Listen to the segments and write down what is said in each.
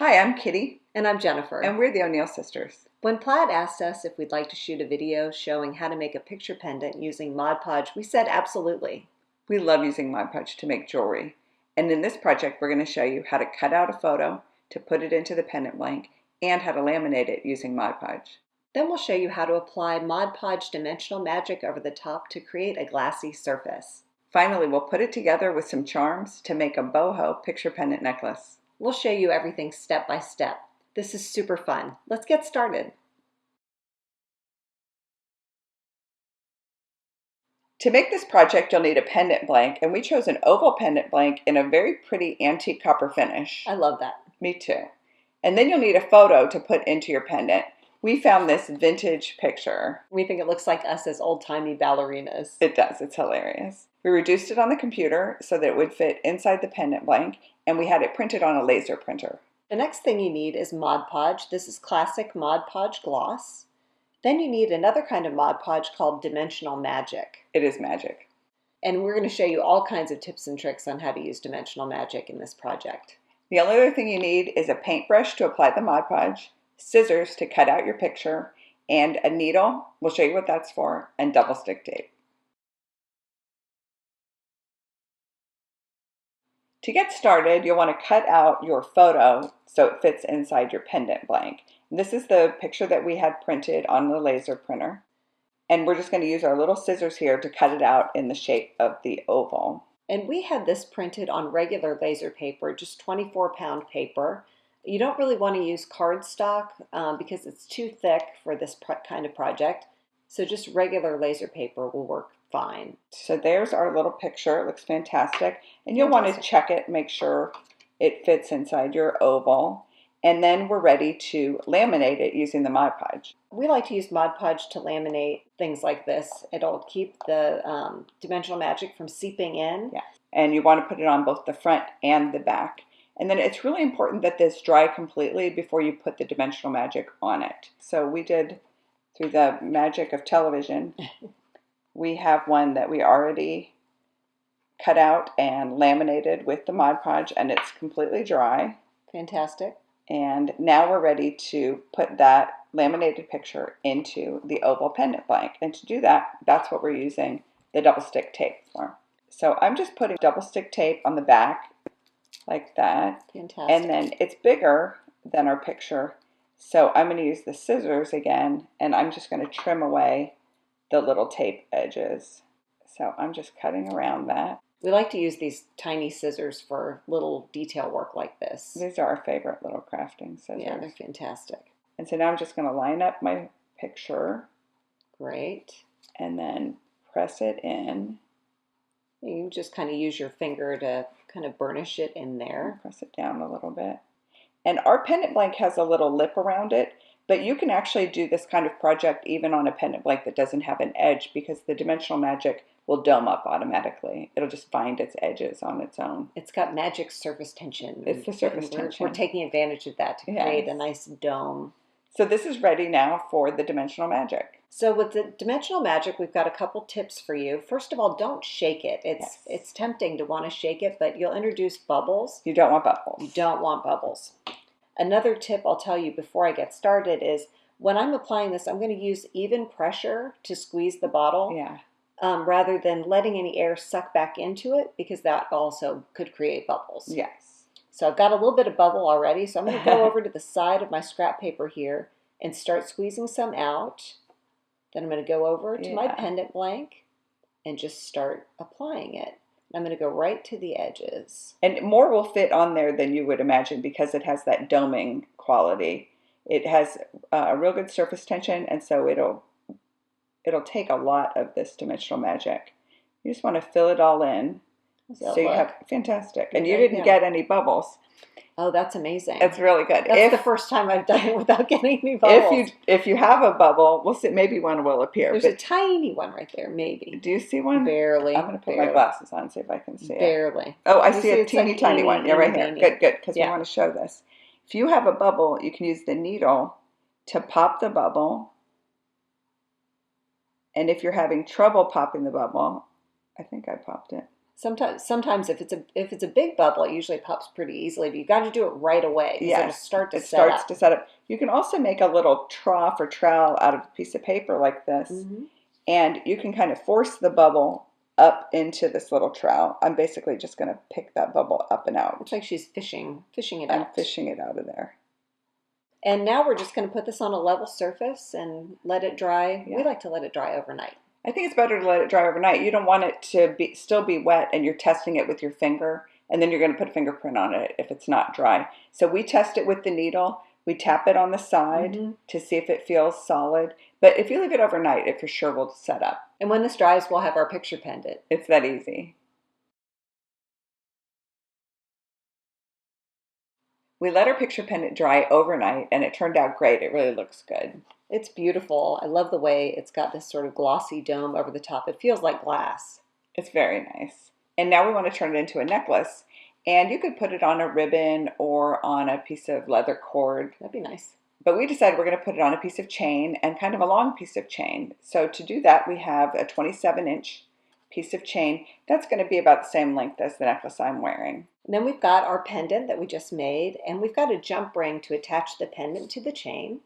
Hi, I'm Kitty. And I'm Jennifer. And we're the O'Neill sisters. When Plaid asked us if we'd like to shoot a video showing how to make a picture pendant using Mod Podge, we said absolutely. We love using Mod Podge to make jewelry. And in this project, we're going to show you how to cut out a photo to put it into the pendant blank and how to laminate it using Mod Podge. Then we'll show you how to apply Mod Podge dimensional magic over the top to create a glassy surface. Finally, we'll put it together with some charms to make a boho picture pendant necklace. We'll show you everything step by step. This is super fun. Let's get started. To make this project, you'll need a pendant blank, and we chose an oval pendant blank in a very pretty antique copper finish. I love that. Me too. And then you'll need a photo to put into your pendant. We found this vintage picture. We think it looks like us as old-timey ballerinas. It does. It's hilarious. We reduced it on the computer so that it would fit inside the pendant blank, and we had it printed on a laser printer. The next thing you need is Mod Podge. This is classic Mod Podge gloss. Then you need another kind of Mod Podge called dimensional magic. It is magic. And we're going to show you all kinds of tips and tricks on how to use dimensional magic in this project. The only other thing you need is a paintbrush to apply the Mod Podge, scissors to cut out your picture, and a needle, we'll show you what that's for, and double stick tape. To get started, you'll want to cut out your photo so it fits inside your pendant blank. This is the picture that we had printed on the laser printer. And we're just going to use our little scissors here to cut it out in the shape of the oval. And we had this printed on regular laser paper, just 24-pound paper. You don't really want to use cardstock because it's too thick for this kind of project. So just regular laser paper will work fine. So there's our little picture. It looks fantastic. And you'll want to check it, make sure it fits inside your oval. And then we're ready to laminate it using the Mod Podge. We like to use Mod Podge to laminate things like this. It'll keep the dimensional magic from seeping in. Yeah. And you want to put it on both the front and the back. And then it's really important that this dry completely before you put the dimensional magic on it. So we did, through the magic of television, we have one that we already cut out and laminated with the Mod Podge, and it's completely dry. Fantastic. And now we're ready to put that laminated picture into the oval pendant blank. And to do that, that's what we're using the double stick tape for. So I'm just putting double stick tape on the back like that. Fantastic. And then it's bigger than our picture. So I'm going to use the scissors again, and I'm just going to trim away the little tape edges. So I'm just cutting around that. We like to use these tiny scissors for little detail work like this. These are our favorite little crafting scissors. Yeah, they're fantastic. And so now I'm just going to line up my picture. Great. And then press it in. You just kind of use your finger to kind of burnish it in there. Press it down a little bit. And our pendant blank has a little lip around it, but you can actually do this kind of project even on a pendant blank that doesn't have an edge because the dimensional magic will dome up automatically. It'll just find its edges on its own. It's got magic surface tension. It's the surface tension. We're taking advantage of that to create a nice dome. So this is ready now for the dimensional magic. So with the dimensional magic, we've got a couple tips for you. First of all, don't shake it. It's tempting to want to shake it, but you'll introduce bubbles. You don't want bubbles. You don't want bubbles. Another tip I'll tell you before I get started is when I'm applying this, I'm going to use even pressure to squeeze the bottle. Yeah. Rather than letting any air suck back into it, because that also could create bubbles. Yes. So I've got a little bit of bubble already, so I'm going to go over to the side of my scrap paper here and start squeezing some out. Then I'm going to go over to my pendant blank and just start applying it. I'm going to go right to the edges. And more will fit on there than you would imagine because it has that doming quality. It has a real good surface tension, and so it'll take a lot of this dimensional magic. You just want to fill it all in. So you have fantastic. And you didn't get any bubbles. Oh, that's amazing. It's really good. That's the first time I've done it without getting any bubbles. If you have a bubble, we'll see. Maybe one will appear. There's a tiny one right there, maybe. Do you see one? Barely. I'm going to put my glasses on, see if I can see it. Barely. Oh, I see a teeny tiny one. Yeah, right here. Good, good, because we want to show this. If you have a bubble, you can use the needle to pop the bubble. And if you're having trouble popping the bubble, I think I popped it. Sometimes if it's a big bubble, it usually pops pretty easily, but you got to do it right away because it'll start to set up. To set up. You can also make a little trough or trowel out of a piece of paper like this, and you can kind of force the bubble up into this little trowel. I'm basically just going to pick that bubble up and out. Looks like she's fishing it out. I'm fishing it out of there. And now we're just going to put this on a level surface and let it dry. We like to let it dry overnight. I think it's better to let it dry overnight. You don't want it to still be wet and you're testing it with your finger, and then you're going to put a fingerprint on it if it's not dry. So we test it with the needle. We tap it on the side to see if it feels solid. But if you leave it overnight, it for sure will set up. And when this dries, we'll have our picture pendant. It's that easy. We let our picture pendant dry overnight, and it turned out great. It really looks good. It's beautiful. I love the way it's got this sort of glossy dome over the top. It feels like glass. It's very nice. And now we want to turn it into a necklace. And you could put it on a ribbon or on a piece of leather cord. That'd be nice. But we decided we're going to put it on a piece of chain, and kind of a long piece of chain. So to do that, we have a 27-inch piece of chain. That's going to be about the same length as the necklace I'm wearing. And then we've got our pendant that we just made, and we've got a jump ring to attach the pendant to the chain.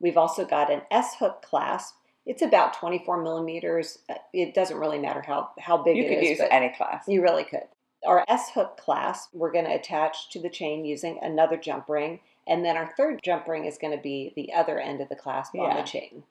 We've also got an S-hook clasp. It's about 24 millimeters. It doesn't really matter how big it is. You could use any clasp. You really could. Our S-hook clasp, we're going to attach to the chain using another jump ring. And then our third jump ring is going to be the other end of the clasp on the chain.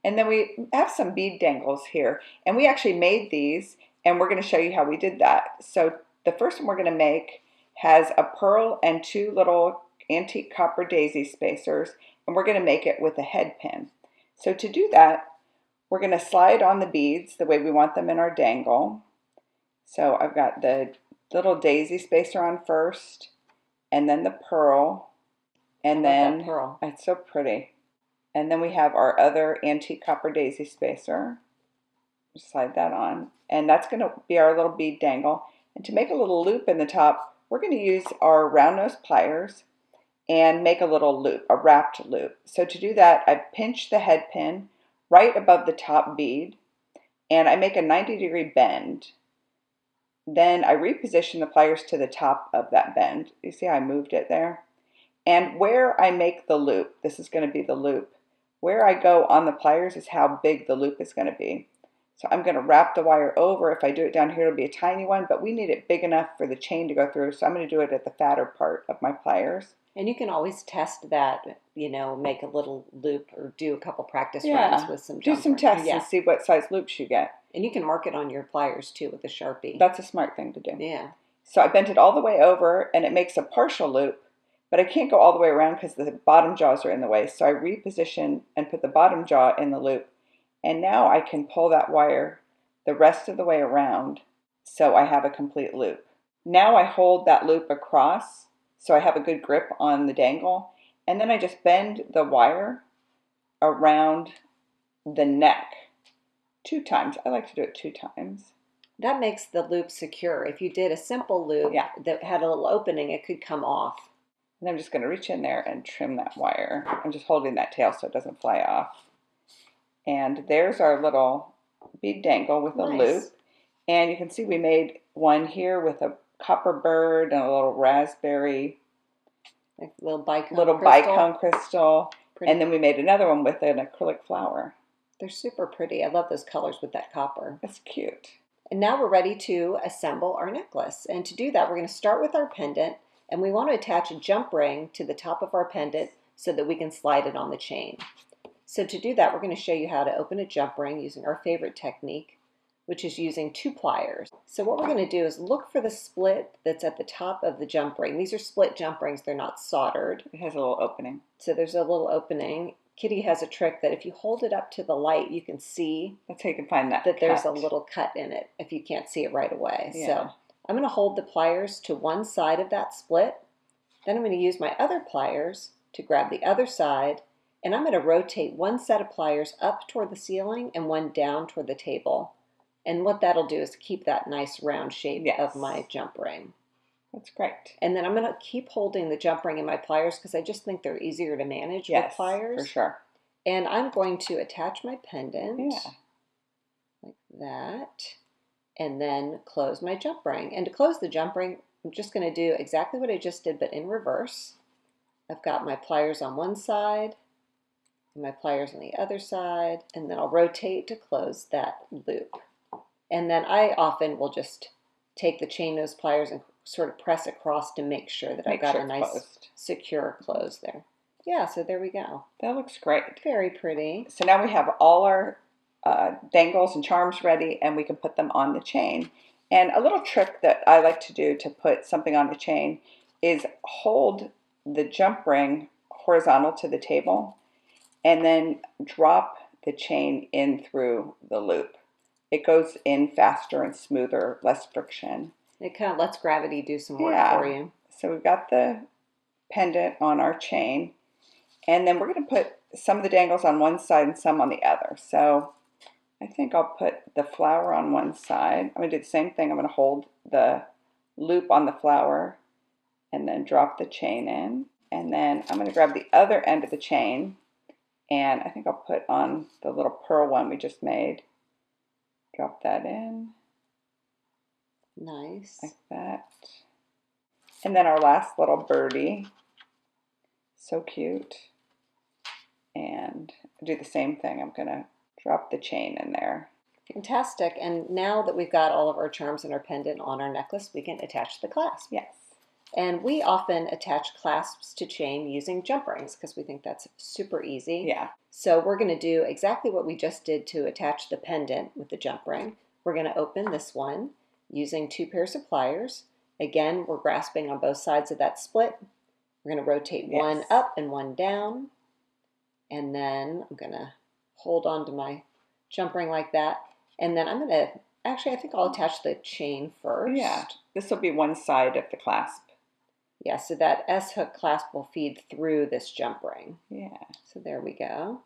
And then we have some bead dangles here. And we actually made these, and we're going to show you how we did that. So the first one we're going to make has a pearl and two little antique copper daisy spacers. And we're going to make it with a head pin. So to do that, we're going to slide on the beads the way we want them in our dangle. So I've got the little daisy spacer on first, and then the pearl. And then, that pearl. It's so pretty. And then we have our other antique copper daisy spacer. Slide that on. And that's going to be our little bead dangle. And to make a little loop in the top, we're going to use our round nose pliers and make a little loop, a wrapped loop. So to do that, I pinch the head pin right above the top bead, and I make a 90-degree bend. Then I reposition the pliers to the top of that bend. You see how I moved it there? And where I make the loop, this is going to be the loop, where I go on the pliers is how big the loop is going to be. So I'm going to wrap the wire over. If I do it down here, it'll be a tiny one, but we need it big enough for the chain to go through, so I'm going to do it at the fatter part of my pliers. And you can always test that, make a little loop or do a couple practice runs with some jump. Do some tests and see what size loops you get. And you can mark it on your pliers too with a Sharpie. That's a smart thing to do. Yeah. So I bent it all the way over, and it makes a partial loop, but I can't go all the way around because the bottom jaws are in the way. So I reposition and put the bottom jaw in the loop. And now I can pull that wire the rest of the way around so I have a complete loop. Now I hold that loop across so I have a good grip on the dangle. And then I just bend the wire around the neck 2 times. I like to do it 2 times. That makes the loop secure. If you did a simple loop that had a little opening, it could come off. And I'm just going to reach in there and trim that wire. I'm just holding that tail so it doesn't fly off. And there's our little bead dangle with a loop. And you can see we made one here with a copper bird and a little raspberry, like little bicone crystal. And then we made another one with an acrylic flower. They're super pretty. I love those colors with that copper. That's cute. And now we're ready to assemble our necklace. And to do that, we're going to start with our pendant. And we want to attach a jump ring to the top of our pendant so that we can slide it on the chain. So to do that, we're going to show you how to open a jump ring using our favorite technique, which is using 2 pliers. So what we're going to do is look for the split that's at the top of the jump ring. These are split jump rings. They're not soldered. It has a little opening. So there's a little opening. Kitty has a trick that if you hold it up to the light, you can see that's how you can find that there's a little cut in it if you can't see it right away. Yeah. So I'm going to hold the pliers to one side of that split. Then I'm going to use my other pliers to grab the other side, and I'm going to rotate one set of pliers up toward the ceiling and one down toward the table. And what that'll do is keep that nice round shape of my jump ring. That's great. And then I'm going to keep holding the jump ring in my pliers because I just think they're easier to manage with pliers. For sure. And I'm going to attach my pendant like that. and then close my jump ring. And to close the jump ring, I'm just going to do exactly what I just did, but in reverse. I've got my pliers on one side and my pliers on the other side, and then I'll rotate to close that loop. And then I often will just take the chain nose pliers and sort of press across to make sure that I've got a nice secure close there. Yeah, so there we go. That looks great. Very pretty. So now we have all our dangles and charms ready, and we can put them on the chain. And a little trick that I like to do to put something on the chain is hold the jump ring horizontal to the table and then drop the chain in through the loop. It goes in faster and smoother, less friction. It kind of lets gravity do some work for you. So we've got the pendant on our chain, and then we're going to put some of the dangles on one side and some on the other. So I think I'll put the flower on one side. I'm going to do the same thing. I'm going to hold the loop on the flower and then drop the chain in. And then I'm going to grab the other end of the chain, and I think I'll put on the little pearl one we just made. Drop that in. Nice. Like that. And then our last little birdie. So cute. And do the same thing. I'm going to drop the chain in there. Fantastic. And now that we've got all of our charms and our pendant on our necklace, we can attach the clasp. Yes. And we often attach clasps to chain using jump rings because we think that's super easy. Yeah. So we're going to do exactly what we just did to attach the pendant with the jump ring. We're going to open this one using 2 pairs of pliers. Again, we're grasping on both sides of that split. We're going to rotate one up and one down. And then I'm going to hold on to my jump ring like that. And then I'm going to, actually I think I'll attach the chain first. Yeah, this will be one side of the clasp. Yeah, so that S-hook clasp will feed through this jump ring. Yeah. So there we go.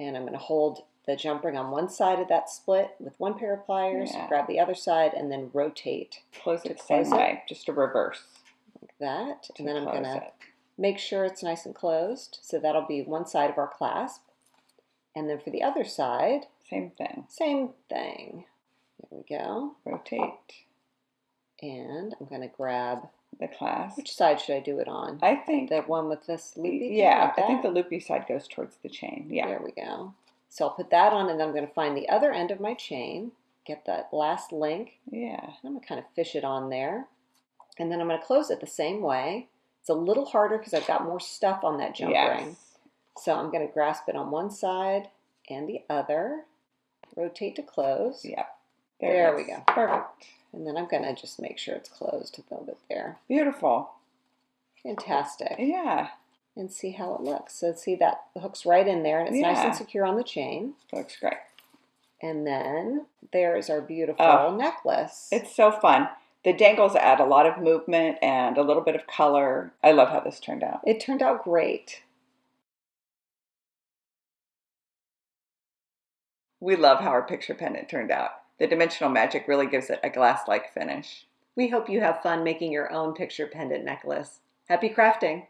And I'm going to hold the jump ring on one side of that split with 1 pair of pliers, grab the other side, and then rotate. Close it the same way, just a reverse. Like that. And then I'm going to make sure it's nice and closed. So that'll be one side of our clasp. And then for the other side, same thing. Same thing. There we go. Rotate. And I'm going to grab the clasp. Which side should I do it on? I think the one with this loopy. Yeah, like I think the loopy side goes towards the chain. Yeah. There we go. So I'll put that on, and then I'm going to find the other end of my chain, get that last link. Yeah. And I'm going to kind of fish it on there. And then I'm going to close it the same way. It's a little harder because I've got more stuff on that jump ring. So I'm going to grasp it on one side and the other. Rotate to close. Yep. There we go. Perfect. And then I'm going to just make sure it's closed a little bit there. Beautiful. Fantastic. Yeah. And see how it looks. So see that hooks right in there, and it's nice and secure on the chain. Looks great. And then there is our beautiful necklace. It's so fun. The dangles add a lot of movement and a little bit of color. I love how this turned out. It turned out great. We love how our picture pendant turned out. The dimensional magic really gives it a glass-like finish. We hope you have fun making your own picture pendant necklace. Happy crafting!